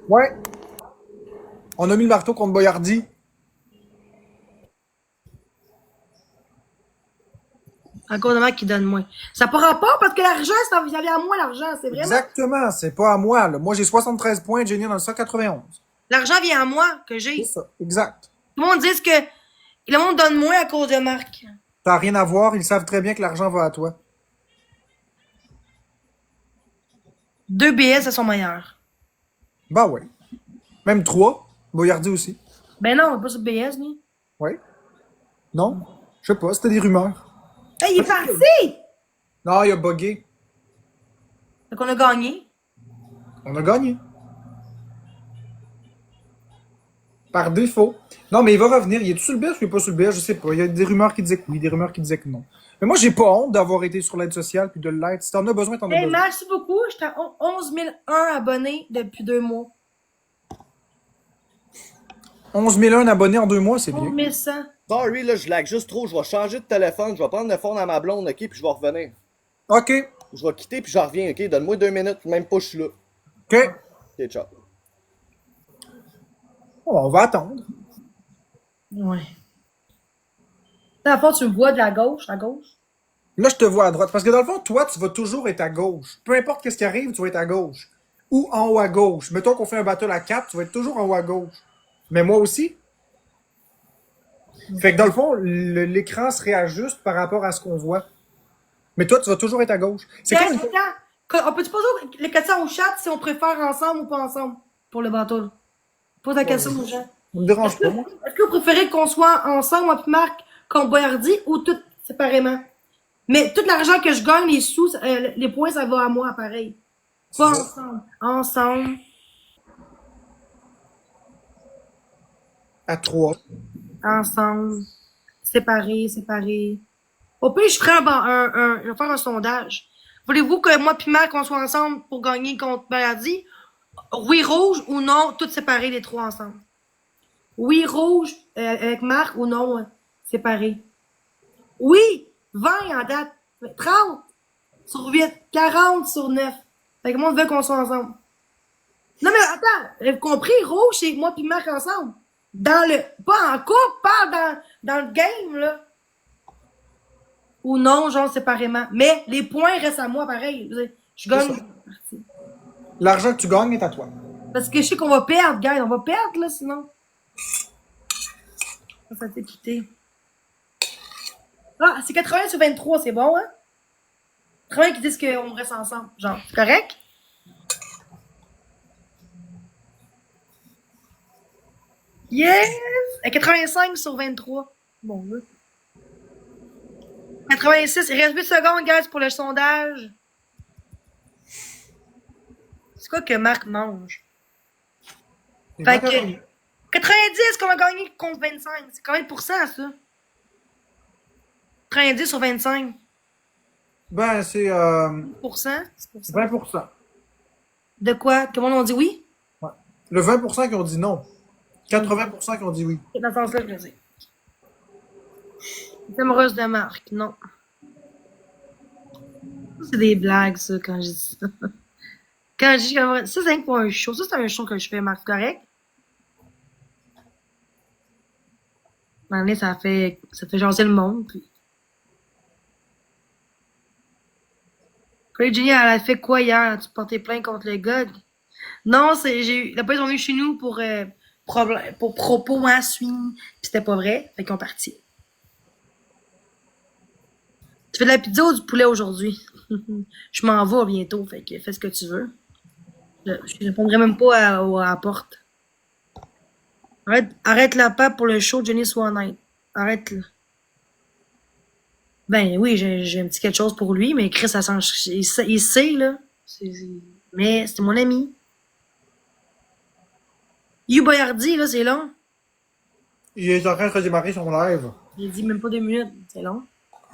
Ouais. On a mis le marteau contre Boyardi. Encore de Marc qui donne moins. Ça n'a pas rapport parce que l'argent, ça vient à moi, l'argent. C'est vraiment. Exactement, c'est pas à moi, là. Moi, j'ai 73 points, Jenny dans le 191. L'argent vient à moi que C'est j'ai. ça, exact. Tout le monde dit que le monde donne moins à cause de Marc. T'as rien à voir, ils savent très bien que l'argent va à toi. 2 BS, elles sont meilleures. Bah ouais. Même 3. Boyardi aussi. Ben non, pas sur BS, ni. Ouais. Non? Je sais pas, c'était des rumeurs. Hey, il est parti! Non, il a bugué. Fait qu'on a gagné. On a gagné. Par défaut. Non, mais il va revenir. Il est sur le BS ou il est pas sur le BS? Je sais pas. Il y a des rumeurs qui disaient que oui, des rumeurs qui disaient que non. Mais moi, j'ai pas honte d'avoir été sur l'aide sociale puis de l'être. Si t'en as besoin, t'en as Hey, besoin. merci beaucoup. J'étais à 11 001 abonnés depuis 2 mois. 11 001 abonnés en 2 mois, c'est 11 bien. 100. Sorry, là, je lag juste trop. Je vais changer de téléphone. Je vais prendre le phone à ma blonde, ok? Puis je vais revenir. OK. Je vais quitter, puis je reviens, ok? Donne-moi 2 minutes. Même pas, je suis là. OK. Ok, ciao. Bon, on va attendre. Ouais. Dans le fond, tu me vois de la gauche, à gauche. Là, je te vois à droite. Parce que dans le fond, toi, tu vas toujours être à gauche. Peu importe qu'est-ce qui arrive, tu vas être à gauche. Ou en haut à gauche. Mettons qu'on fait un battle à 4, tu vas être toujours en haut à gauche. Mais moi aussi. Fait que dans le fond, l'écran se réajuste par rapport à ce qu'on voit. Mais toi, tu vas toujours être à gauche. C'est Tiens, comme une... on peut-tu poser les questions au chat si on préfère ensemble ou pas ensemble pour le bateau? Pose la question aux gens. Ça me dérange pas, moi. Est-ce que vous préférez qu'on soit ensemble, moi et Marc, comme Boyardi, ou tout séparément? Mais tout l'argent que je gagne, les sous, les points, ça va à moi, pareil. Pas ensemble. Ensemble. À 3. Ensemble. Séparés, séparés. Au pire, je ferai je vais faire un sondage. Voulez-vous que moi et Marc, on soit ensemble pour gagner contre Boyardi? Oui, rouge ou non, toutes séparés, les trois ensemble. Oui, rouge avec Marc ou non, séparés. Oui, 20 en date. 30 sur 8, 40 sur 9. Fait que moi, on veut qu'on soit ensemble. Non, mais attends, avez-vous compris? Rouge, c'est moi puis Marc ensemble. Dans le. Pas en couple, pas dans le game, là. Ou non, genre séparément. Mais les points restent à moi pareil. Je C'est ça. gagne. L'argent que tu gagnes est à toi. Parce que je sais qu'on va perdre, gars. On va perdre, là, sinon. Ça t'est quitté. Ah, c'est 80 sur 23, c'est bon, hein? 80 qui disent qu'on reste ensemble. Genre, c'est correct? Yes! 85 sur 23. Bon, là. 86. Il reste 8 secondes, guys, pour le sondage. C'est quoi que Marc mange? Les Fait que macaronis. 90 qu'on va gagner contre 25. C'est combien de pourcents, ça? 90 sur 25. Ben, c'est 10%? 10%. 20%. De quoi? Comment on dit oui? Ouais. Le 20% qui ont dit non. 80% qui ont dit oui. C'est dans ce sens-là que je veux dire. Je suis amoureuse de Marc, non. C'est des blagues, ça, quand je dis ça. Quand je dis que ça, c'est rien que pour un show. Ça, c'est un show que je fais, Marc, correct? Ça fait jaser le monde. Puis Jenny, elle a fait quoi hier? Tu portais plainte contre le gars? Non, la police est venue chez nous pour propos à suivre. Puis c'était pas vrai. Fait qu'ils ont parti. Tu fais de la pizza ou du poulet aujourd'hui? Je m'en vais bientôt. Fait que fais ce que tu veux. Je répondrai même pas à la porte. Arrête la pape pour le show Jenny soit honnête. Arrête là. Ben oui, j'ai un petit quelque chose pour lui, mais Chris, ça sent, il sait, là. Mais c'est mon ami. You Boyardi, là, c'est long. Il est en train de redémarrer son live. J'ai dit même pas 2 minutes, c'est long.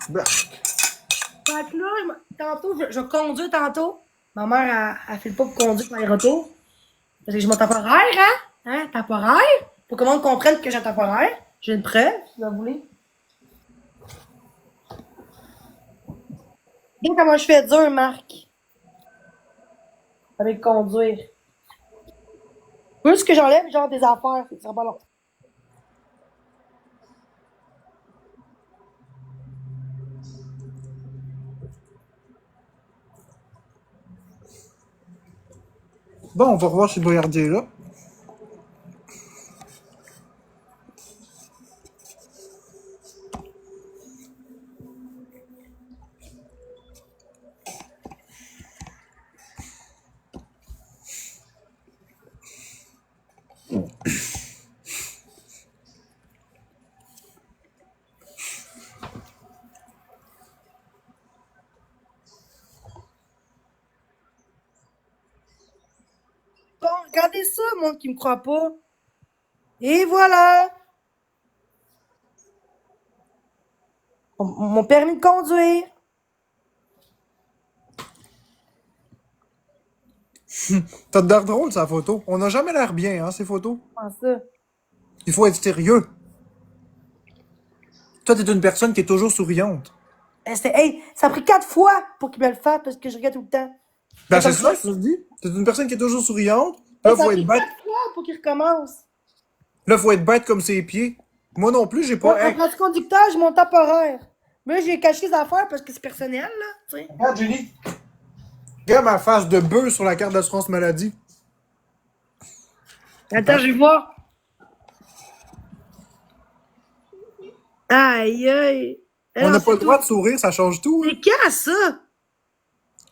Ben, Fait que là, tantôt, je conduis tantôt. Ma mère, elle fait pas pour conduire pour les retours. Parce que j'ai mon temporaire, hein? Hein, temporaire? Pour que le monde comprenne que j'ai un temporaire. J'ai une preuve, si vous voulez. Regarde comment je fais dur, Marc. Avec conduire. Faut juste que j'enlève genre des affaires, ça sera pas long. Bon, on va revoir si Boyardier est là. Bon, regardez ça, monde qui me croit pas. Et voilà! Mon permis de conduire. T'as l'air drôle, sa photo. On n'a jamais l'air bien, hein, ces photos. Comment ça? Il faut être sérieux. Toi, t'es une personne qui est toujours souriante. Hey, ça a pris 4 fois pour qu'il me le fasse parce que je regarde tout le temps. Ben, C'est c'est comme ça, je te dis. T'es une personne qui est toujours souriante. Ça Là, a faut pris être bête. 4 fois pour qu'il recommence. Là, faut être bête comme ses pieds. Moi non plus, j'ai Moi, pas. en Hey, pratique conducteur, j'ai mon temporaire. Mais là, j'ai caché les affaires parce que c'est personnel, là. Tu sais. regarde, Julie. Regarde ma face de bœuf sur la carte d'assurance maladie. Attends, je vais voir. Aïe, aïe. On n'a pas le droit de sourire, ça change tout. Hein. C'est quand ça?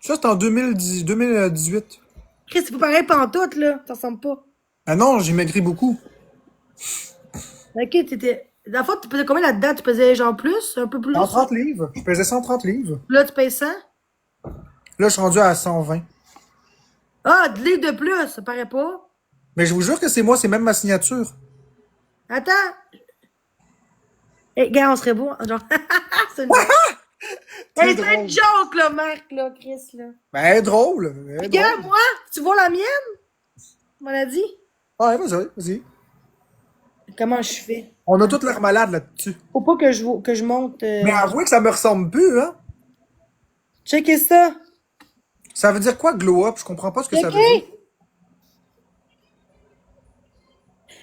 Ça, c'est en 2018. Chris, c'est pas pareil pantoute, là. Ça ressemble pas. Ah non, j'ai maigri beaucoup. Ok, t'étais. La fois, tu pesais combien là-dedans? Tu pesais genre plus? Un peu plus? 130 livres. Je pesais 130 livres. Là, tu pèses 100? Là, je suis rendu à 120. Ah, 10 livres de plus, ça paraît pas. Mais je vous jure que c'est moi, c'est même ma signature. Attends. Eh, gars, on serait beau. Genre, c'est une joke. Hey, c'est une joke, là, Marc, là, Chris, là. Ben, elle est drôle. Elle est Gars, drôle. moi, tu vois la mienne? Maladie? Ouais, vas-y, vas-y. Comment je fais? On a toutes l'air malades là-dessus. Faut pas que je monte. Mais avouez que ça me ressemble plus, hein. Checkez ça. Ça veut dire quoi, glow up? Je comprends pas ce que ça veut dire. Checkez.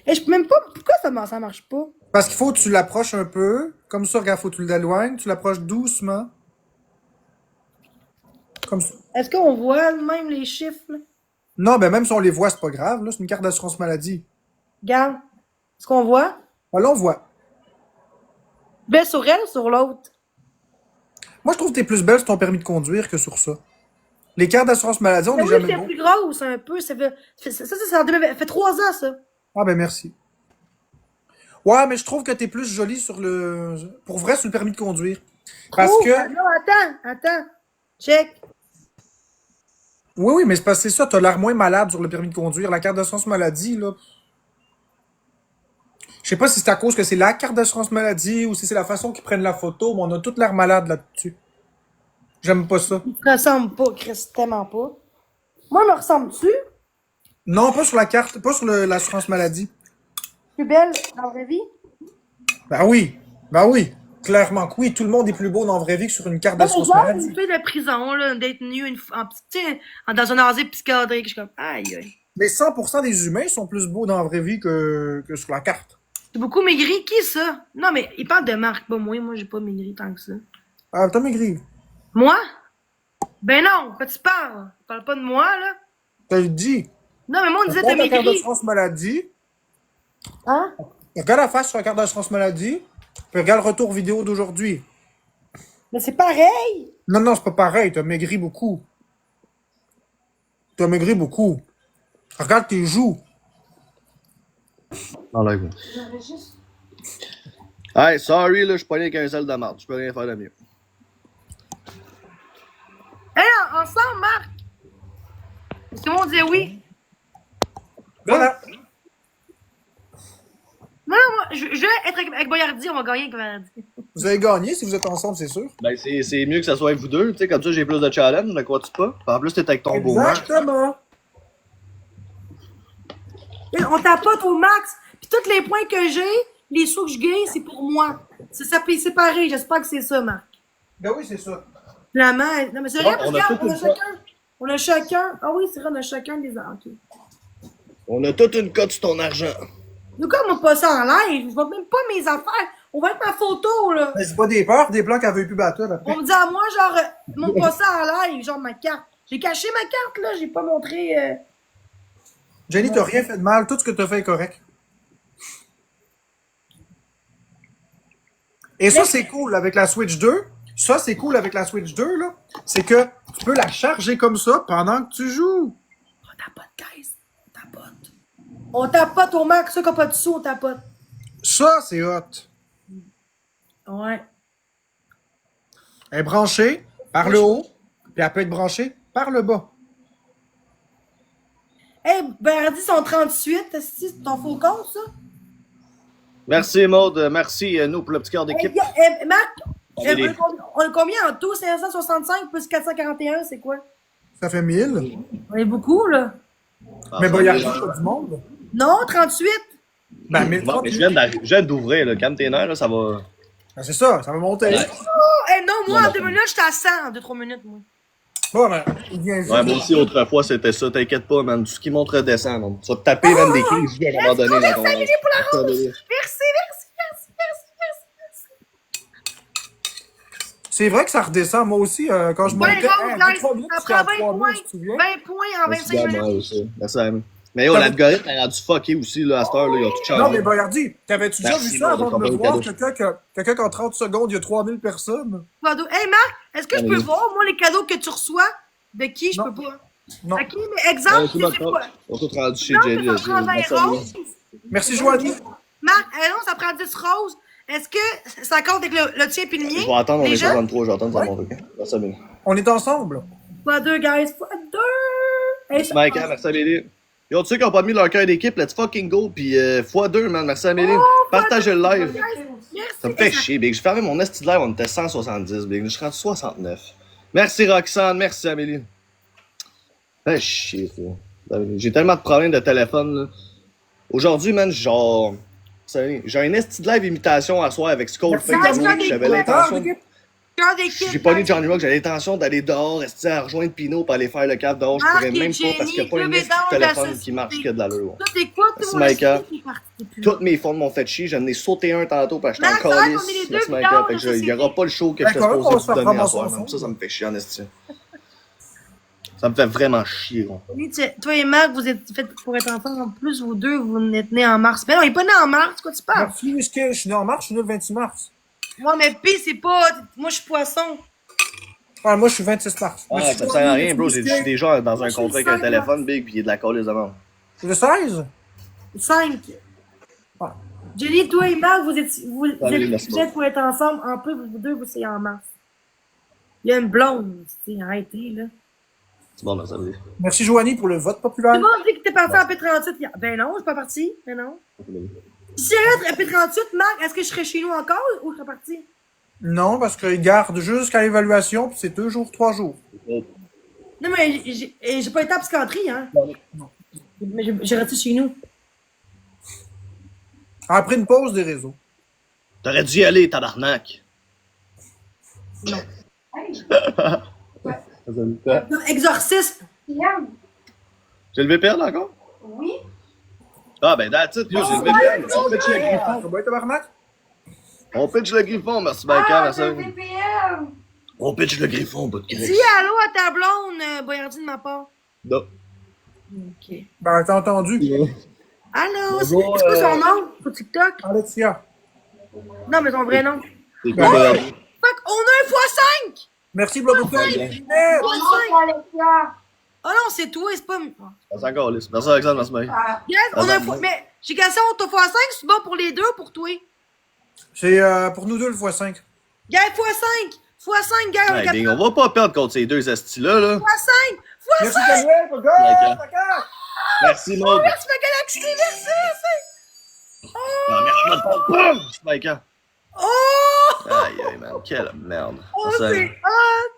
Et je peux même pas. Pourquoi ça marche pas? Parce qu'il faut que tu l'approches un peu. Comme ça, regarde, faut que tu l'éloignes. Tu l'approches doucement. Comme ça. Est-ce qu'on voit même les chiffres, là? Non, ben même si on les voit, c'est pas grave. Là, c'est une carte d'assurance maladie. Regarde. Est-ce qu'on voit? Ah, là, on voit. Ben, sur elle ou sur l'autre? Moi, je trouve que t'es plus belle sur ton permis de conduire que sur ça. Les cartes d'assurance maladie, on Ben n'est oui, jamais c'est beau. plus grosse un peu. Ça fait 3 ans, ça. Ah, ben merci. Ouais, mais je trouve que t'es plus jolie sur le... Pour vrai, sur le permis de conduire. Parce Trouve. que... Non, attends. Check. Oui, oui, mais c'est parce que c'est ça, t'as l'air moins malade sur le permis de conduire. La carte d'assurance maladie, là... Je sais pas si c'est à cause que c'est la carte d'assurance maladie ou si c'est la façon qu'ils prennent la photo, mais on a toute l'air malade là-dessus. J'aime pas ça. Il me ressemble pas, Chris, tellement pas. Moi, me ressemble-tu? Non, pas sur la carte, pas sur l'assurance maladie. Plus belle dans la vraie vie? Ben oui. Clairement que oui, tout le monde est plus beau dans la vraie vie que sur une carte Non, mais d'assurance genre, maladie. une fille de prison, là, une détenue, tu sais, dans un asile psychiatrique, je suis comme, aïe, aïe. Mais 100% des humains sont plus beaux dans la vraie vie que sur la carte. T'es beaucoup maigri, qui ça? Non, mais il parle de Marc, pas moi. Moi, j'ai pas maigri tant que ça. Ah, t'as maigri. Moi? Ben non, quand tu parles. Tu parles pas de moi, là. T'as dit. Non, mais moi, on disait Regarde t'as la carte maigri. d'assurance maladie. Hein? Regarde la face sur la carte d'assurance maladie. Puis regarde le retour vidéo d'aujourd'hui. Mais c'est pareil. Non, non, c'est pas pareil. T'as maigri beaucoup. T'as maigri beaucoup. Regarde tes joues. Enlève. Hey, sorry, là, je suis pas avec un sel de marde. Je peux rien faire de mieux. Hey, ensemble, Marc. Tout le monde disait oui. Voilà. Non, moi, je vais être avec Boyardi, on va gagner avec Boyardi. Vous avez gagné si vous êtes ensemble, c'est sûr. Ben, c'est mieux que ça soit vous deux. Tu sais, comme ça, j'ai plus de challenge, ne crois-tu pas? En plus, t'es avec ton beau Marc. Exactement. On tapote au max. Puis tous les points que j'ai, les sous que je gagne, c'est pour moi. Ça peut séparer. J'espère que c'est ça, Marc. Ben oui, c'est ça. Finalement, non, mais c'est vrai, Ouais, parce on a que toute on a une chacun. On a chacun. Ah oui, c'est vrai, on a chacun des. Ok. On a toute une cote sur ton argent. Lucas m'a pas ça en live. Je vois même pas mes affaires. On va être ma photo, là. Mais c'est pas des peurs, des plans qu'elle veut plus battre après. On me dit à moi, genre, mon pas ça en live, genre ma carte. J'ai caché ma carte, là. J'ai pas montré. Jenny, t'as rien fait de mal. Tout ce que t'as fait est correct. Et ça, c'est cool avec la Switch 2. Ça, c'est cool avec la Switch 2, là. C'est que tu peux la charger comme ça pendant que tu joues. On tapote, guys. On tapote. On tapote au max. Ceux qui n'ont pas de sous, on tapote. Ça, c'est hot. Ouais. Elle est branchée par le haut, puis elle peut être branchée par le bas. Hey, Berdi, sont 38. C'est ton faux compte, ça? Merci, Maud. Merci, nous, pour le petit cœur d'équipe. Marc, Allez. on est combien en tout? 565 plus 441, c'est quoi? Ça fait 1000. On est beaucoup, là. Mais bon, il y a du monde. Non, 38. Ben, Non, mais 1038. je viens d'ouvrir, là. Calme tes nerfs, là, ça va. Ben, c'est ça, ça va monter. Ouais. Oh, hey, non, moi, Non, en 2 minutes, j'étais à 100 en 2-3 minutes, moi. Bon, ben, il vient juste. Ouais, moi aussi, autrefois, c'était ça. T'inquiète pas, man. Tout ce qui monte redescend, man. Tu vas te taper même des 15 vues à un moment donné. Dans ton Merci, Amélie, pour la rose. Amélie. Merci. C'est vrai que ça redescend, moi aussi, quand je Ouais, montais. rose, Hey, guys, 3 minutes, ça c'était à prend 20 3000, points. tu te souviens? 20 points en Merci, 25 moi minutes. aussi. Merci, Amy. Mais yo, l'algorithme a rendu fucké aussi, là, à cette heure, là. Ils ont tout changé. Non, mais Boyardi, t'avais-tu déjà Merci, vu ça avant de Maud, me on voir? va le Quelqu'un qu'en 30 secondes, il y a 3000 personnes? Hey, Marc, est-ce que je peux Allez. voir, moi, les cadeaux que tu reçois? De qui? Je Non. peux pas. Non. OK, mais exemple, Ouais, c'est c'est quoi? Ils ont tout rendu chez Non, Jelly, mais là. ça prend 20 Merci, Amy. roses. Merci, Joanie. Marc, non, ça prend 10 roses. Est-ce que ça compte avec le tien et le mien? Je vais attendre, on Les est gens? 63, je vais attendre, ça Ouais. monte, ok? Merci, Amy. On est ensemble. Fois 2, guys. Fois 2. Hey, Merci, Mike, merci, Amélie. Yo, tu sais qu'ils ont pas mis leur cœur d'équipe, let's fucking go. Puis, x2, man. Merci, Amélie. Partagez le live. Merci. Ça me fait chier, Big. J'ai fermé mon esti de live, on était 170, Big. Je suis rendu 69. Merci, Roxane. Merci, Amélie. Fait chier, ça. J'ai tellement de problèmes de téléphone, là. Aujourd'hui, man, genre. J'ai un esti de live imitation à soir avec Skull Merci, Fake. Johnny. J'avais Ah, l'intention. l'équipe. Cœur d'équipe. J'ai pas lu Johnny Rock, j'avais l'intention d'aller dehors, rester à rejoindre Pino pour aller faire le cave dehors. Je Marc pourrais et même pas parce qu'il n'y a pas Jenny, une le liste de bédard de téléphone la qui marche société. que de l'allure. Toi, t'es quoi, Merci, toi? Maïka. T'es parti, t'es plus là. Toutes mes phones m'ont fait chier, j'en ai sauté un tantôt parce que j'étais en Marc, calice. on est les deux Merci, bidards Maïka. de Fait que il n'y société. aura pas le show que Ben, j'étais quand même, on va supposé se faire vous donner à ramasser soir. ensemble. Même ça me fait chier, en esti. Ça me fait vraiment chier, gros. Oui, toi et Marc, vous êtes faits pour être ensemble. En plus, vous deux, vous êtes nés en mars. Mais non, il est pas né en mars, quoi tu parles? Merci, je suis né en mars, je suis né le 26 mars. Moi, mais P, c'est pas. Moi, je suis poisson. Ah, moi, je suis 26 mars. Ah, Mais ça me sert à rien, bro. J'ai déjà dans un contrat avec un téléphone, Big, pis il y a de la colle les amants. C'est le 16? 5. Ah. Jenny, toi et Marc, vous Allez, merci êtes pour être ensemble. En plus, vous deux, vous c'est en mars. Il y a une blonde. Arrêtez, là. C'est bon, merci, Amélie. Merci, Joanie, pour le vote populaire. Tout le monde dit que t'es parti en P38 hier. Ben non, je suis pas parti. Ben non. Si j'arrête à P38, Marc, est-ce que je serais chez nous encore ou je serais parti? Non, parce qu'ils gardent jusqu'à l'évaluation, puis c'est 2 jours, 3 jours. Non, mais j'ai pas été en psychiatrie, hein. Non. Mais j'ai resté chez nous. Après une pause des réseaux. T'aurais dû y aller, tabarnak. Non. J'ai Non, exorcisme. le VPN encore? Oui. Ah, ben, that's it, yo, j'ai le VPN. On pitch le griffon. Ça va être tabarnak? On pitch le griffon, merci, Maïka, merci. On pitch le griffon, bout de Dis Chris. allô à ta blonde, Boyardi de ma part. Non. Ok. Ben, t'as entendu. Allô, c'est Bonjour, quoi son nom sur TikTok? Alexia. Non, mais son vrai nom. C'est quoi, Boyardi? Fuck, on a un x5! Merci, Blobuka. Oh non, c'est toi, c'est pas. Oh. Merci encore, Lys. Merci, Alexandre, merci, Maïka. Yes, on a un x. Mais j'ai cassé ton x5, c'est bon pour les deux ou pour toi? C'est pour nous deux le x5. Gars, x5! x5, gars, on est Hey, capable. Bing, on va pas perdre contre ces deux estis-là, là. x5! Merci, x5! Daniel. Go, Merci, Maud. Merci, ma galaxie, merci! Ah, merci, Maud. Merci, Maïka. Oh! Aïe, aïe, man. Quelle merde. Oh, Merci. c'est hot!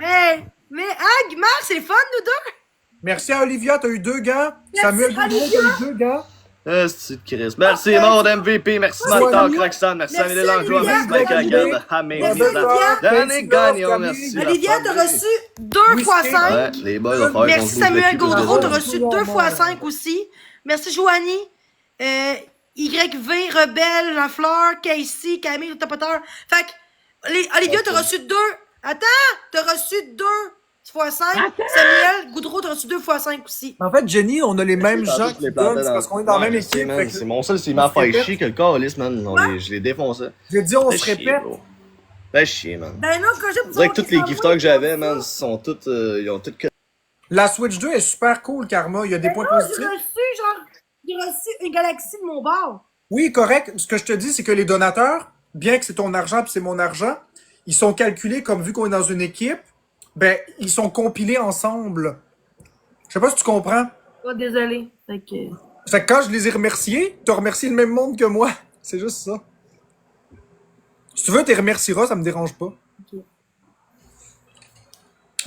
Hey! Mais, ah, Marc, c'est fun, nous deux! Merci à Olivia, t'as eu 2 gars. Merci, Samuel Boudreau, Olivia. t'as eu 2 gars. C'est de Chris. Merci, Maud MVP. Merci, Matt Roxane. Merci, Amélie Langlois. Merci, Mike Aguirre. Danny Gagnon. Merci. Olivia, t'as reçu 2 fois 5. Ouais, les boys, va falloir qu'on Merci se bouge le Samuel cul. Gaudreau, t'as reçu 2 fois 5 aussi. Merci Joanie. YV, Rebelle, Lafleur, Casey, Camille, le tapoteur. Fait que, Olivia, t'as reçu 2. Attends, t'as reçu 2 fois 5. Samuel Gaudreau, t'as reçu 2 fois 5 aussi. En fait, Jenny, on a les mêmes gens Je qui les donnent, plantais c'est parce qu'on est dans la même équipe. Fait que C'est mon seul, c'est m'a fait chier que le calice, man. Je les défonçais. je dis, on Fais se chier, répète. bro. Fais chier, man. Ben non, quand j'ai On dirait que tous les gifters que j'avais, man, sont tous, ils ont tous que... La Switch 2 est super cool, Karma. Il y a des points positifs. J'ai reçu une galaxie de mon bord. Oui, correct. Ce que je te dis, c'est que les donateurs, bien que c'est ton argent puis c'est mon argent, ils sont calculés comme vu qu'on est dans une équipe, ben, ils sont compilés ensemble. Je sais pas si tu comprends. Oh, désolé. Fait que quand je les ai remerciés, t'as remercié le même monde que moi. C'est juste ça. Si tu veux, t'es remercieras, ça me dérange pas. Ouais.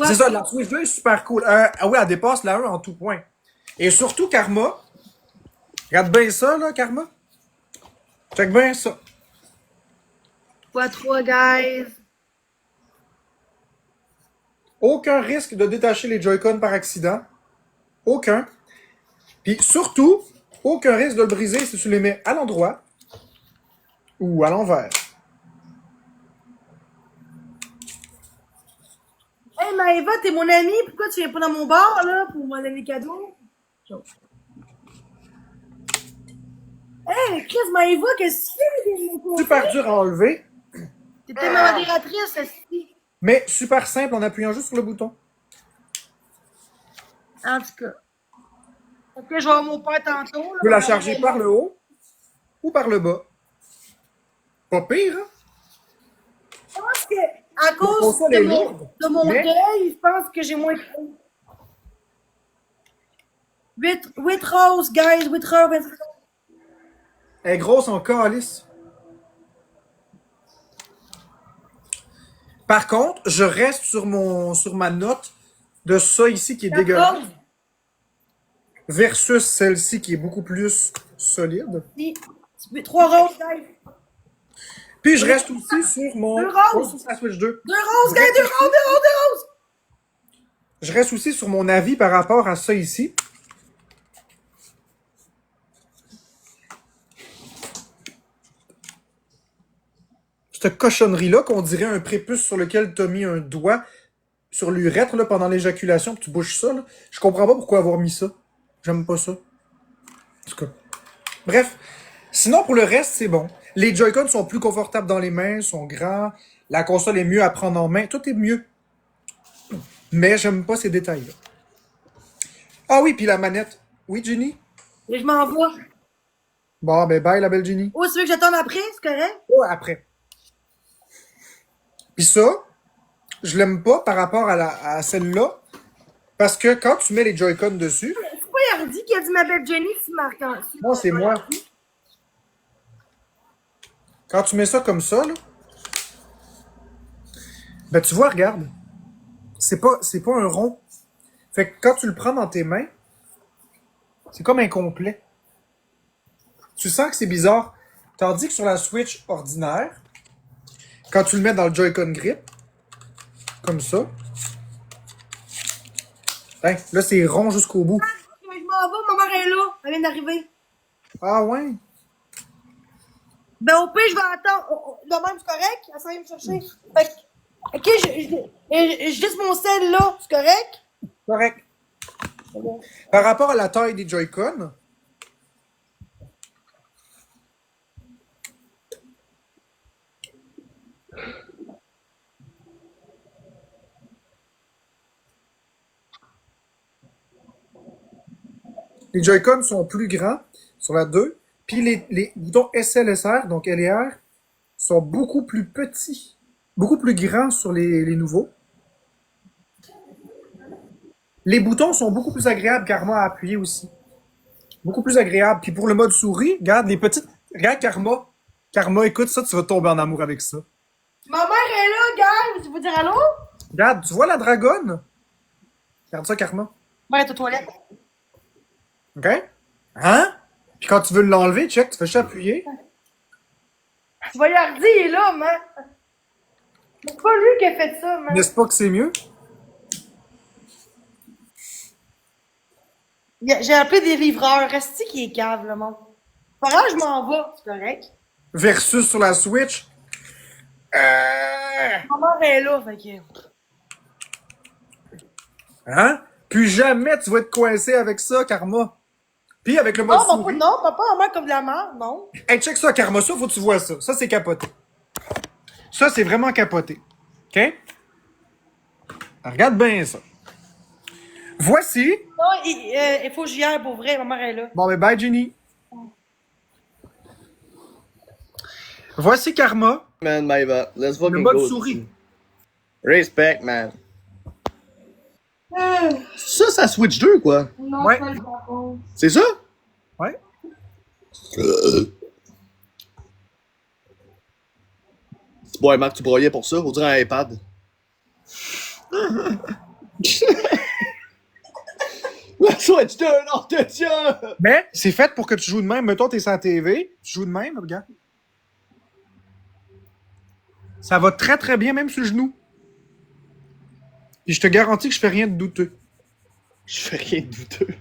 C'est ça, la Switch 2 est super cool. Ah oui, elle dépasse la 1 en tout point. Et surtout, Karma. Regarde bien ça, là, Karma. Check bien ça. fois 3, guys. Aucun risque de détacher les Joy-Con par accident. Aucun. Puis surtout, aucun risque de le briser si tu les mets à l'endroit ou à l'envers. Hey Maëva, t'es mon amie, pourquoi tu viens pas dans mon bar là pour me donner des cadeaux? Hey Chris, Maëva, qu'est-ce que tu fais? Super dur à enlever, T'étais ma modératrice, esti. mais super simple en appuyant juste sur le bouton. En tout cas. Ok, je vais voir mon père tantôt. Tu peux la charger par le haut ou par le bas. Pas pire, hein? Je pense que, à cause console est de lourde, mon mais- deuil, je pense que j'ai moins de 8 roses, guys, 8 roses. Elle est grosse en calice. Par contre, je reste sur ma note de ça ici qui est dégueulasse versus celle-ci qui est beaucoup plus solide. 3 roses, guys. Puis je reste aussi sur mon... Deux roses. Oh, sur la Switch 2. 2 roses, guys, 2 roses, 2 roses, 2 roses. Je reste aussi sur mon avis par rapport à ça ici. Cette cochonnerie-là qu'on dirait un prépuce sur lequel tu as mis un doigt sur l'urètre là, pendant l'éjaculation, que tu bouges ça. Là. Je comprends pas pourquoi avoir mis ça. J'aime pas ça. En tout cas. Bref. Sinon, pour le reste, c'est bon. Les Joy-Con sont plus confortables dans les mains, sont grands. La console est mieux à prendre en main. Tout est mieux. Mais j'aime pas ces détails-là. Ah oui, puis la manette. Oui, Ginny? Et je m'en vais. Bon, ben bye, la belle Ginny. Oh, tu veux que j'attende après, c'est correct? Ouais, après. Puis ça, je l'aime pas par rapport à celle-là. Parce que quand tu mets les Joy-Con dessus, C'est pas Yardi qui a dit ma belle Jenny, si marque. non, c'est moi. Quand tu mets ça comme ça, là, ben tu vois, regarde. C'est pas un rond. Fait que quand tu le prends dans tes mains, c'est comme incomplet. Tu sens que c'est bizarre. Tandis que sur la Switch ordinaire, quand tu le mets dans le Joy-Con Grip, comme ça, hein, là c'est rond jusqu'au bout. Je m'en vais, ma mère est là. Elle vient d'arriver. Ah ouais? Ben, au pire, je vais attendre. De même, c'est correct? Elle s'en vient me chercher. Fait que, ok, je laisse mon sel là, c'est correct? Correct. Par rapport à la taille des Joy-Con, les Joy-Con sont plus grands sur la 2, puis les boutons SLSR, donc L et R, sont beaucoup plus petits, beaucoup plus grands sur les nouveaux. Les boutons sont beaucoup plus agréables Karma à appuyer aussi. Beaucoup plus agréables. Puis pour le mode souris, regarde les petites... Regarde Karma. Karma, écoute ça, tu vas tomber en amour avec ça. Ma mère est là, gars. Tu veux dire allô? Regarde, tu vois la dragonne? Regarde ça, Karma. Mère est aux toilettes. OK? Hein? Puis quand tu veux l'enlever, check, tu fais juste appuyer. Voyardi, il est là, man. C'est pas lui qui a fait ça, man. N'est-ce pas que c'est mieux? J'ai appelé des livreurs. Resti qui est cave, le monde. Pas grave, je m'en vais. C'est correct. Versus sur la Switch. Ma mère est là, fait que... Hein? Puis jamais tu vas être coincé avec ça, Karma. Puis avec le mode Non, souris. non, papa, maman comme de la merde, non. Hey, check ça, Karma. Ça, faut que tu vois ça. Ça, c'est capoté. Ça, c'est vraiment capoté. OK? Regarde bien ça. Voici. Non, il faut que j'y aille pour vrai, ma mère est là. Bon, ben, bye, Jenny. Voici Karma. Man, Maïva, let's fucking Le mode go. souris. Respect, man. Ça Switch 2, quoi. Non, Ouais. pas le bon. C'est ça? Ouais. Bon, Marc, tu broyais pour ça? On dirait un iPad. La Switch 2, non, de Dieu! Mais c'est fait pour que tu joues de même. Mettons, t'es sur la TV. Tu joues de même, regarde. Ça va très très bien, même sur le genou. Et je te garantis que je fais rien de douteux. Je fais rien de douteux.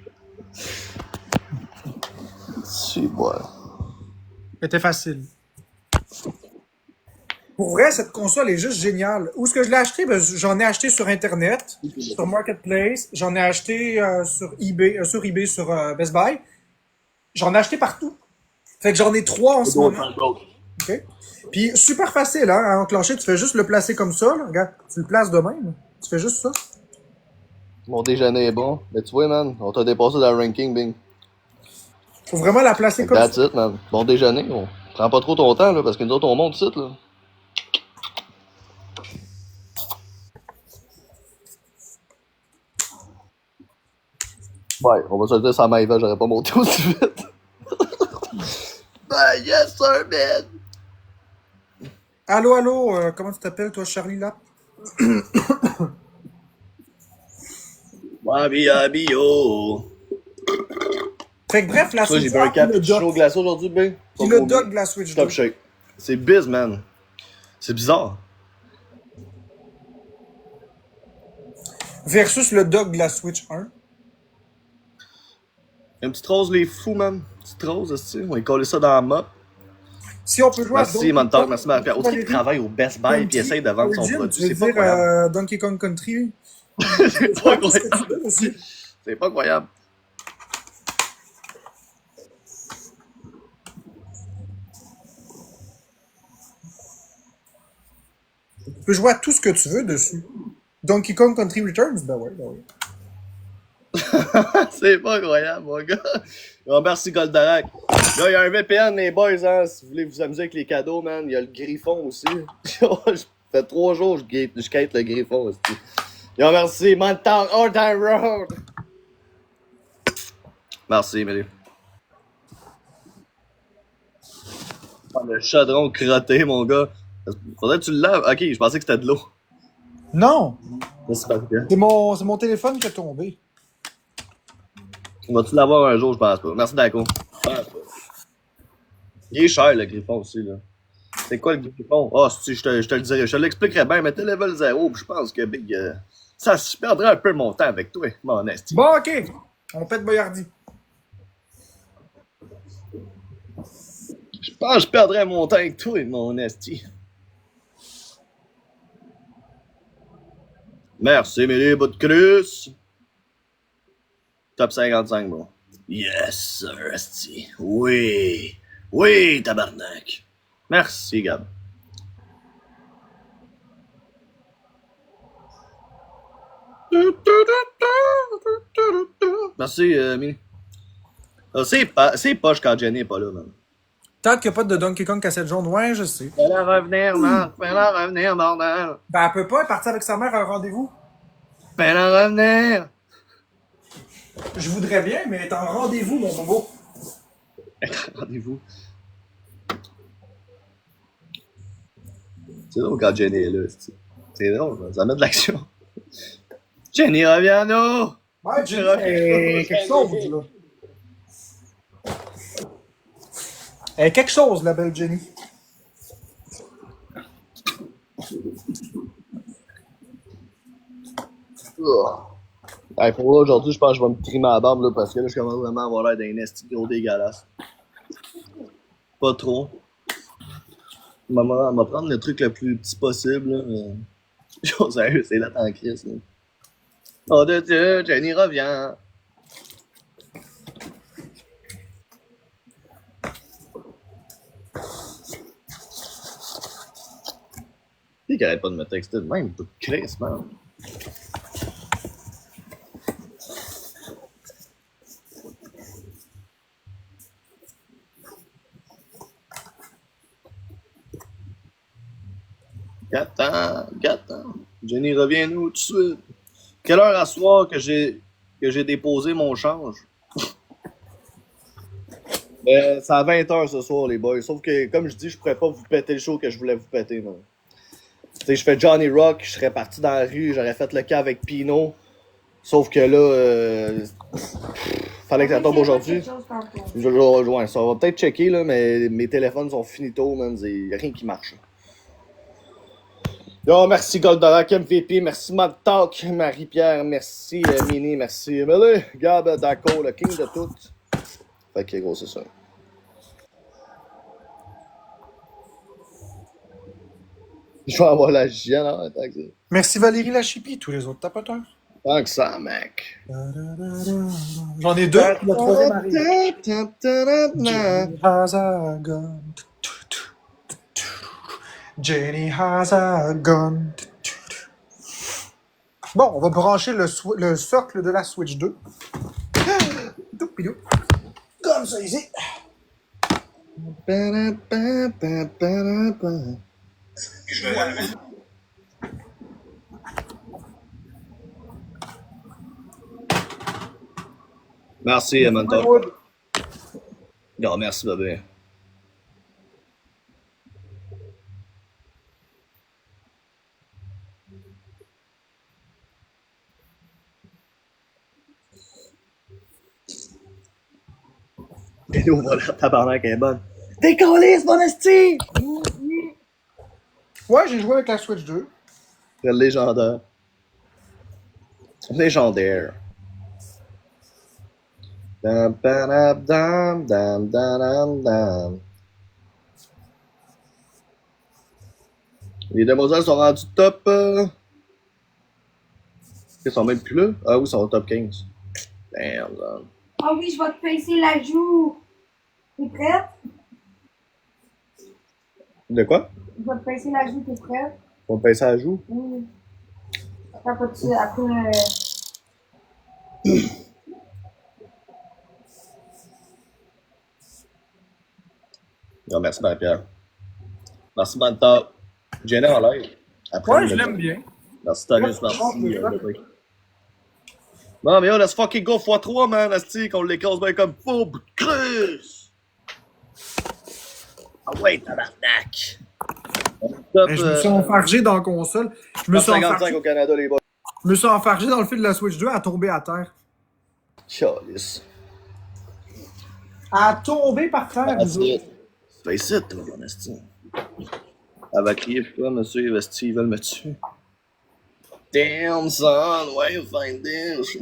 C'est moi. C'était facile. Pour vrai, cette console est juste géniale. Où est-ce que je l'ai acheté? Ben, j'en ai acheté sur Internet, sur Marketplace. J'en ai acheté sur eBay, sur Best Buy. J'en ai acheté partout. Fait que j'en ai 3 en ce moment. OK? Puis super facile hein, à enclencher. Tu fais juste le placer comme ça. Là. Regarde, tu le places de même. Tu fais juste ça. Mon déjeuner est bon. Mais tu vois, man, on t'a dépassé dans le ranking, Bing. Faut vraiment la placer comme ça. That's it, man. Bon déjeuner, on prend pas trop ton temps, là, parce que nous autres, on monte site, là. Ouais, on va se le dire, ça Maïva, j'aurais pas monté aussi vite. Ben, yes, sir, man! Allô, allô, comment tu t'appelles, toi, Charlie, là? Wabi yo! Fait que bref, la Ça, j'ai Switch bu un A, cap puis le chaud dock. glacé aujourd'hui, ben. Puis le dock de la Switch 2. Top shake. C'est biz, man. C'est bizarre. Versus le dock de la Switch 1. Une petite rose, les fous, man. Une petite rose, aussi. On va coller ça dans la mop. Si on peut jouer Merci, Donkey Montauk, Kong- merci, Marie-Pierre. Autant qu'il travaille au Best Buy et essaye de vendre son Origin, produit. tu veux C'est pas dire incroyable. Donkey Kong Country. C'est pas Tout ce que tu incroyable. veux aussi. C'est pas incroyable. Tu peux jouer à tout ce que tu veux dessus. Donkey Kong Country Returns, ben ouais, ben ouais. C'est pas incroyable, mon gars. Bon, merci, Goldarak. Là, il y a un VPN, les boys, hein. Si vous voulez vous amuser avec les cadeaux, man. Il y a le Griffon aussi. Ça fait 3 jours que je quête le Griffon aussi. Yo, merci, Montauk, All Time Road. Merci, Emily. Oh, le chaudron crotté, mon gars. Faudrait que tu le laves. Ok, je pensais que c'était de l'eau. Non! C'est pas bien. C'est mon téléphone qui est tombé. Vas-tu l'avoir un jour, je pense pas. Merci, Daco. Je pense pas. Il est cher, le Griffon aussi, là. C'est quoi le Griffon? Ah, si, je te le dirais. Je te l'expliquerais bien, mais t'es level 0, puis je pense que Big. Ça, je perdrais un peu mon temps avec toi, mon esti. Bon, ok. On pète Boyardi. Je pense que je perdrais mon temps avec toi, mon esti. Merci, Mélie, bout de cruce. Top 55, bon. Yes, sir, esti. Oui. Oui, tabarnak. Merci, Gab. Merci, Mini. Ah, c'est poche quand Jenny est pas là, man. Tant qu'il n'y a pas de Donkey Kong cassette jaune, ouais, je sais. Fais-la revenir, Marc. Fais-la revenir, bordel. Ben, elle peut pas, elle est partie avec sa mère à un rendez-vous. Fais-la revenir. Je voudrais bien, mais elle est en rendez-vous, mon bobo. Rendez-vous. C'est drôle quand Jenny est là, c'est drôle, man. Ça met de l'action. Jenny, reviens-nous! Ouais, j'ai quelque chose, là. Elle est quelque chose, la belle Jenny. Hey, pour là, aujourd'hui, je pense que je vais me trimer la barbe là, parce que là, je commence vraiment à avoir l'air d'un esti gros dégueulasse. Pas trop. Maman, elle va prendre le truc le plus petit possible. Là, mais... Chose sérieux, c'est là en crise. Là. Oh de Dieu, Jenny revient. Qui arrête pas de me texter de même, tout Chris, man. Gâte-temps. Jenny, reviens-nous tout de suite. Quelle heure à soir que j'ai déposé mon change? C'est à 20h ce soir, les boys. Sauf que, comme je dis, je pourrais pas vous péter le show que je voulais vous péter, non. Tu sais, je fais Johnny Rock, je serais parti dans la rue, j'aurais fait le cas avec Pino. Sauf que là, fallait que ça tombe aujourd'hui. Ouais, ça va peut-être checker, là, mais mes téléphones sont finito, man. Il y a rien qui marche. Yo, merci Goldorak, MVP, merci Mad Talk, Marie-Pierre, merci Mini, merci Emily, Gab, Daco, le king de tout. Fait que gros, c'est ça. Je vais avoir la hygiène, hein, tant que ça. Merci Valérie Lachipi, tous les autres tapoteurs. Tant que ça, mec. J'en ai deux, la troisième arrive. Jenny has a gun. Jenny has a gun. Bon, on va brancher le socle de la Switch 2. Comme ça, ici. Merci, Amanda. Non, merci, bébé. Et nous, voilà, tabarnak, elle est bonne. Décollez, mon esti! Ouais, j'ai joué avec la Switch 2. C'est légendaire. Légendaire. Dam, dam, dam, dam, dam, dam. Les demoiselles sont rendues top. Ils sont même plus là? Ah oui, ils sont au top 15. Damn, man. Ah oui, je vais te pincer la joue. T'es prête? De quoi? Je vais te pincer la joue, t'es prête? On va pincer à la joue? Oui. Après, Non, merci, Marie-Pierre. Merci, Manta. Jenny en live. Après, Ouais, je l'aime bien. Merci, Tanus, merci. Non, mais yo, let's fucking go x3, man. Asti, qu'on l'écrase bien comme fou. Chris! Ah ouais, tabarnak! Ben, je me suis enfargé dans la console. Je me suis 55 enfargé, au Canada, les boys. je me suis enfargé dans le fil de la Switch 2 à tomber à terre. Calice. À tomber par terre, vous autres. C'est ici, toi, mon esti. Elle va crier, pourquoi, monsieur Investi, ils veulent me tuer. Damn, son, why you find this?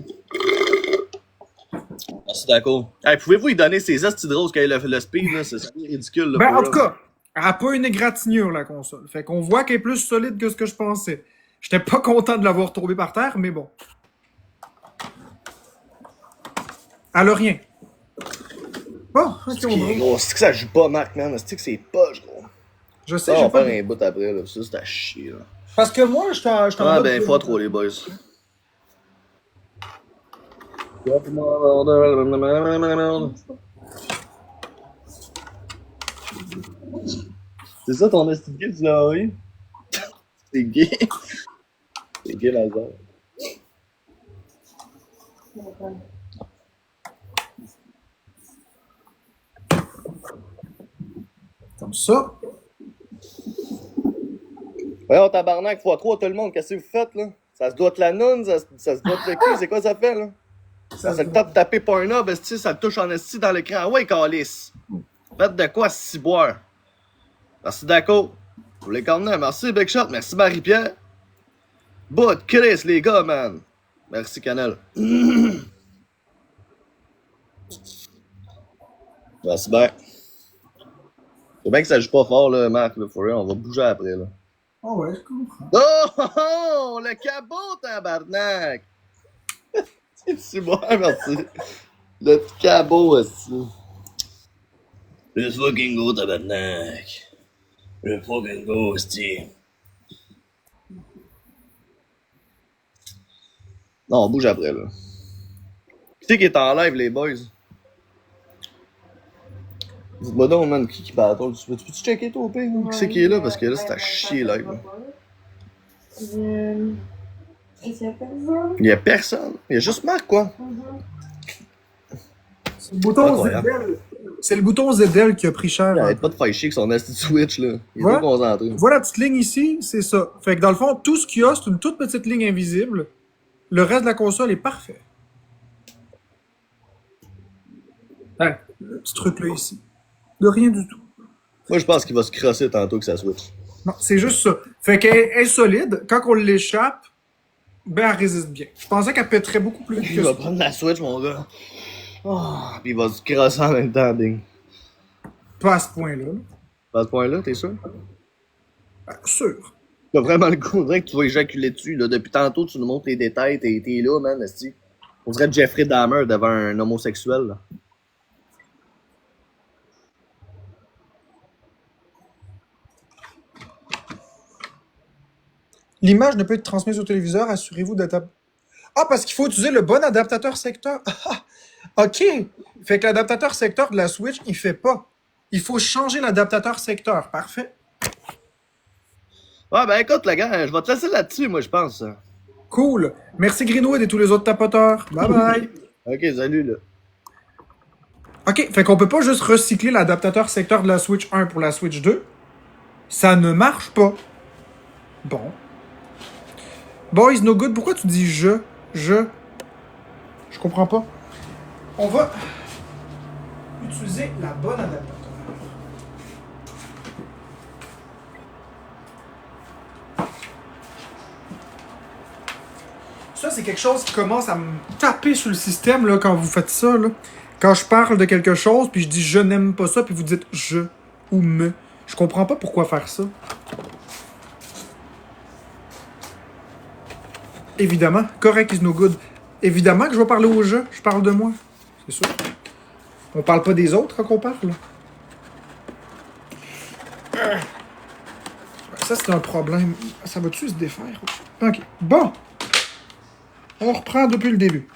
Merci, d'accord. Hey, pouvez-vous lui donner ses estis de rose quand il a fait le speed, là? C'est ridicule, là. Ben, en tout cas, elle n'a pas une égratignure, la console. Fait qu'on voit qu'elle est plus solide que ce que je pensais. J'étais pas content de l'avoir tombée par terre, mais bon. Elle a rien. Oh, ok, on va. Gros, c'est que ça joue pas, Marc, man. C'est que c'est poche, gros. Je sais, Ça, on j'ai va pas. faire un bout après, là. Ça, c'est à chier, là. Parce que moi, je t'en Ah, mode- ben, faut trop, les boys. C'est ça ton esti de gay, tu l'as envoyé? C'est gay. C'est gay, Lazare. Comme ça. Voyons, tabarnak, x3, tout le monde, qu'est-ce que vous faites, là? Ça se doit de la noune, ça se doit de le cul, c'est quoi ça fait, là? Ça se le tape taper Pornhub, esti, ça le touche en esti dans l'écran. Ah ouais, calice! Faites de quoi si boire? Merci Daco. Pour les cornets, merci Big Shot, merci Marie-Pierre. Bout de Chris, les gars, man. Merci Canel. Merci bien. C'est bien que ça joue pas fort, là, Marc, là, for real, on va bouger après, là. Oh ouais, je comprends. Oh, oh, oh, le cabot, tabarnak! C'est bon, merci. Le petit cabot, aussi. Le fucking go, tabarnak. Le fucking go, aussi. Non, on bouge après, là. Qui c'est qui est en live, les boys? Dites-moi donc, man, qui battle? Tu peux-tu checker, toi, au pire? Qui c'est qui est là? Parce que là, c'est à chier, live. Là. Il y a personne. Il y a juste Marc, quoi. C'est le bouton Incroyable. ZL. C'est le bouton ZL qui a pris cher. Il arrête pas de faire chier avec son asti de Switch, là. Il est Voilà. trop concentré. Voilà la petite ligne ici, c'est ça. Fait que dans le fond, tout ce qu'il y a, c'est une toute petite ligne invisible. Le reste de la console est parfait. Ouais, le petit truc là ici. De rien du tout. Moi, je pense qu'il va se crosser tantôt que ça Switch. Non, c'est juste ça. Fait qu'elle est solide. Quand on l'échappe, ben elle résiste bien. Je pensais qu'elle pèterait beaucoup plus vite Il que va ça. prendre la Switch, mon gars. Oh, puis il va se crosser en même temps, ding. Pas à ce point-là. À ce point-là, t'es sûr? Sûr. T'as vraiment le coup, on dirait que tu vas éjaculer dessus, là. Depuis tantôt, tu nous montres les détails, t'es là, man, esti. On dirait Jeffrey Dahmer devant un homosexuel, là. L'image ne peut être transmise au téléviseur, assurez-vous d'être... Ah, parce qu'il faut utiliser le bon adaptateur secteur. OK. Fait que l'adaptateur secteur de la Switch, il fait pas. Il faut changer l'adaptateur secteur. Parfait. Ouais, ben écoute, le gars, je vais te laisser là-dessus, moi, je pense. Cool. Merci Greenwood et tous les autres tapoteurs. Bye bye. Ok, salut, là. OK. Fait qu'on peut pas juste recycler l'adaptateur secteur de la Switch 1 pour la Switch 2. Ça ne marche pas. Bon. Boys no good, pourquoi tu dis je? Je comprends pas. On va utiliser la bonne adaptateur. Ça, c'est quelque chose qui commence à me taper sur le système là, quand vous faites ça. Là. Quand je parle de quelque chose, puis je dis je n'aime pas ça, puis vous dites je ou me. Je comprends pas pourquoi faire ça. Évidemment, correct is no good. Évidemment que je vais parler au jeu, je parle de moi. C'est sûr. On parle pas des autres quand on parle. Ça, c'est un problème. Ça va-tu se défaire? Ok. Bon. On reprend depuis le début.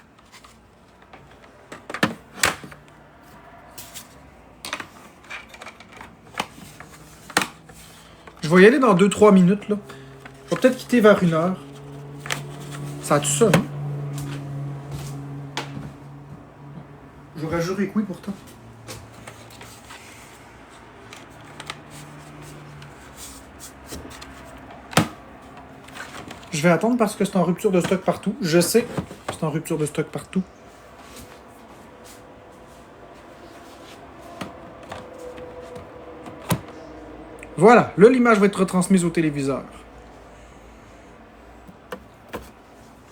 Je vais y aller dans 2-3 minutes. Là. Je vais peut-être quitter vers 1 heure. Ça a-tu ça, non? J'aurais juré que oui, pourtant. Je vais attendre parce que c'est en rupture de stock partout. Je sais, c'est en rupture de stock partout. Voilà, là, l'image va être retransmise au téléviseur.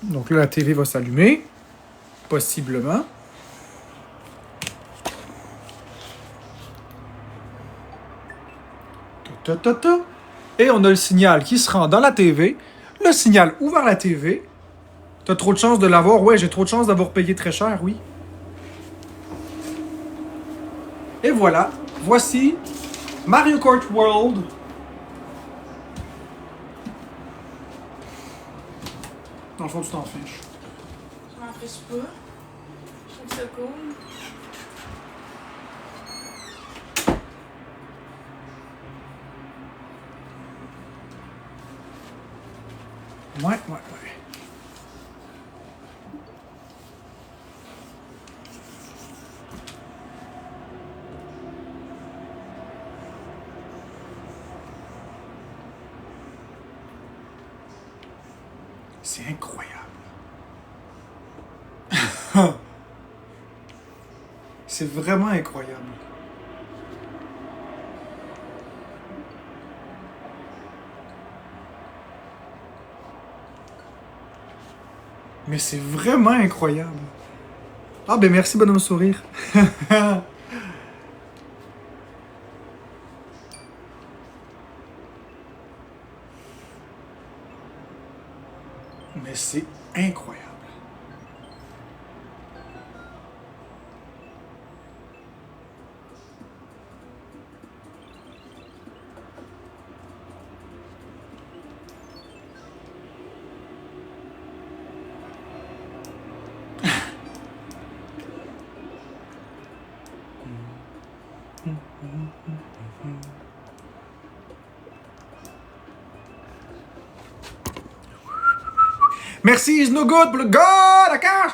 Donc là, la TV va s'allumer. Possiblement. Ta, ta, ta, ta. Et on a le signal qui se rend dans la TV. Le signal ouvert la TV. T'as trop de chance de l'avoir? Ouais, j'ai trop de chance d'avoir payé très cher, oui. Et voilà. Voici Mario Kart World. Dans le fond, tu t'en fiches. Je m'en fiche pas. Je trouve ça cool. Ouais. C'est incroyable. C'est vraiment incroyable. Mais c'est vraiment incroyable. Ah ben merci, bonhomme sourire. Mais c'est incroyable. Merci, is no good pour le gars, la cage!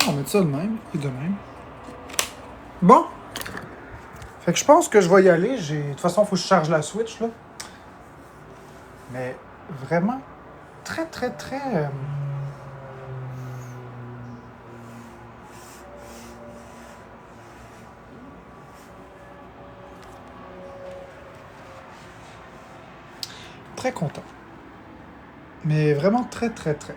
On va mettre ça de même et de même. Bon. Fait que je pense que je vais y aller. De toute façon, il faut que je charge la Switch, là. Mais vraiment, très, très, très... Très content. Mais vraiment très, très, très.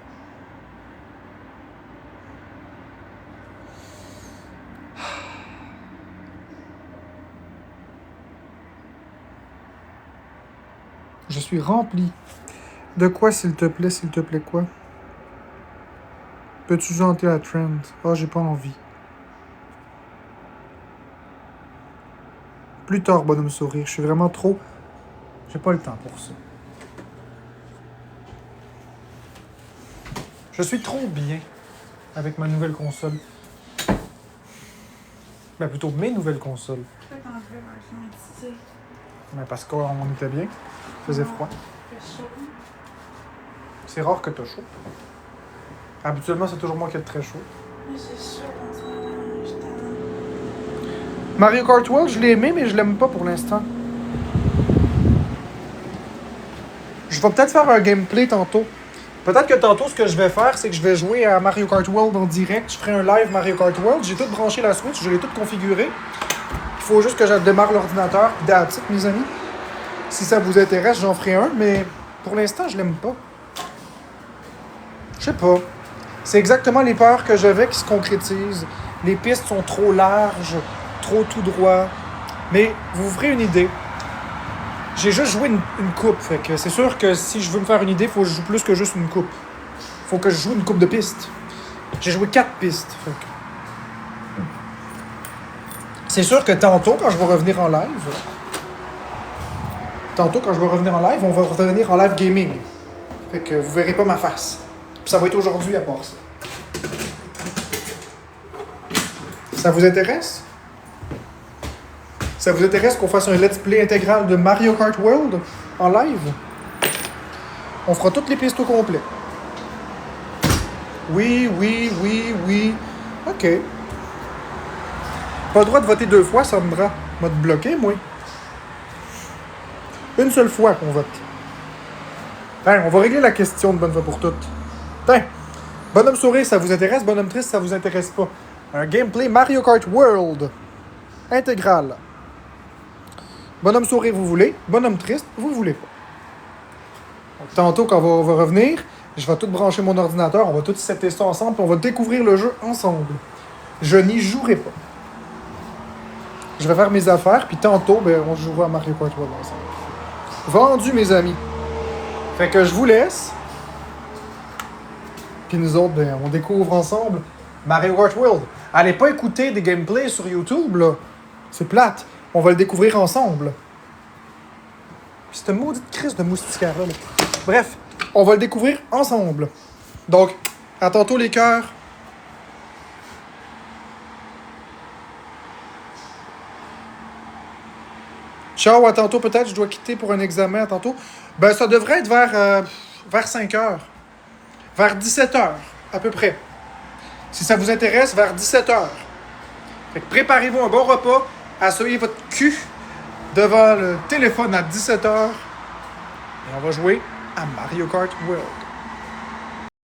Je suis rempli. De quoi, s'il te plaît, quoi? Peux-tu janter la trend? Oh, j'ai pas envie. Plus tard, bonhomme sourire. Je suis vraiment trop... J'ai pas le temps pour ça. Je suis trop bien avec ma nouvelle console. Ben, plutôt mes nouvelles consoles. Pourquoi t'en veux, Martin? Ben, parce qu'on était bien. Il faisait froid. C'est rare que t'as chaud. Habituellement, c'est toujours moi qui ai très chaud. Mais c'est sûr, en ce moment, je t'aime. Mario Kart World, je l'ai aimé, mais je l'aime pas pour l'instant. Je vais peut-être faire un gameplay tantôt. Peut-être que tantôt, ce que je vais faire, c'est que je vais jouer à Mario Kart World en direct. Je ferai un live Mario Kart World. J'ai tout branché la Switch, je l'ai tout configuré. Il faut juste que je démarre l'ordinateur. That's it, mes amis. Si ça vous intéresse, j'en ferai un, mais pour l'instant, je l'aime pas. Je sais pas. C'est exactement les peurs que j'avais qui se concrétisent. Les pistes sont trop larges, trop tout droit. Mais vous vous ferez une idée. J'ai juste joué une coupe, fait que c'est sûr que si je veux me faire une idée, il faut que je joue plus que juste une coupe. Faut que je joue une coupe de pistes. J'ai joué 4 pistes, fait que... C'est sûr que tantôt, quand je vais revenir en live... on va revenir en live gaming. Fait que vous verrez pas ma face. Puis ça va être aujourd'hui à part ça. Ça vous intéresse? Ça vous intéresse qu'on fasse un let's play intégral de Mario Kart World en live? On fera toutes les pistes au complet. Oui. OK. Pas le droit de voter 2 fois, Sandra. M'a te bloqué, moi. Une seule fois qu'on vote. Tiens, on va régler la question de bonne fois pour toutes. Tiens, bonhomme sourire, ça vous intéresse? Bonhomme triste, ça vous intéresse pas? Un gameplay Mario Kart World intégral. Bonhomme sourire, vous voulez? Bonhomme triste, vous voulez pas. Donc, tantôt, quand on va revenir, je vais tout brancher mon ordinateur, on va tout setter ça ensemble, puis on va découvrir le jeu ensemble. Je n'y jouerai pas. Je vais faire mes affaires, puis tantôt, ben, on jouera à Mario Kart World ensemble. Vendu, mes amis. Fait que je vous laisse. Puis nous autres, ben, on découvre ensemble Mario Kart World. Allez pas écouter des gameplays sur YouTube, là. C'est plate. On va le découvrir ensemble. Puis cette maudite crise de moustiquaire-là. Là. Bref, on va le découvrir ensemble. Donc, à tantôt les cœurs. Ciao, à tantôt peut-être. Je dois quitter pour un examen à tantôt. Ben, ça devrait être vers 5 heures. Vers 17 heures, à peu près. Si ça vous intéresse, vers 17 heures. Fait que préparez-vous un bon repas. Asseyez votre cul devant le téléphone à 17 heures. Et on va jouer à Mario Kart World.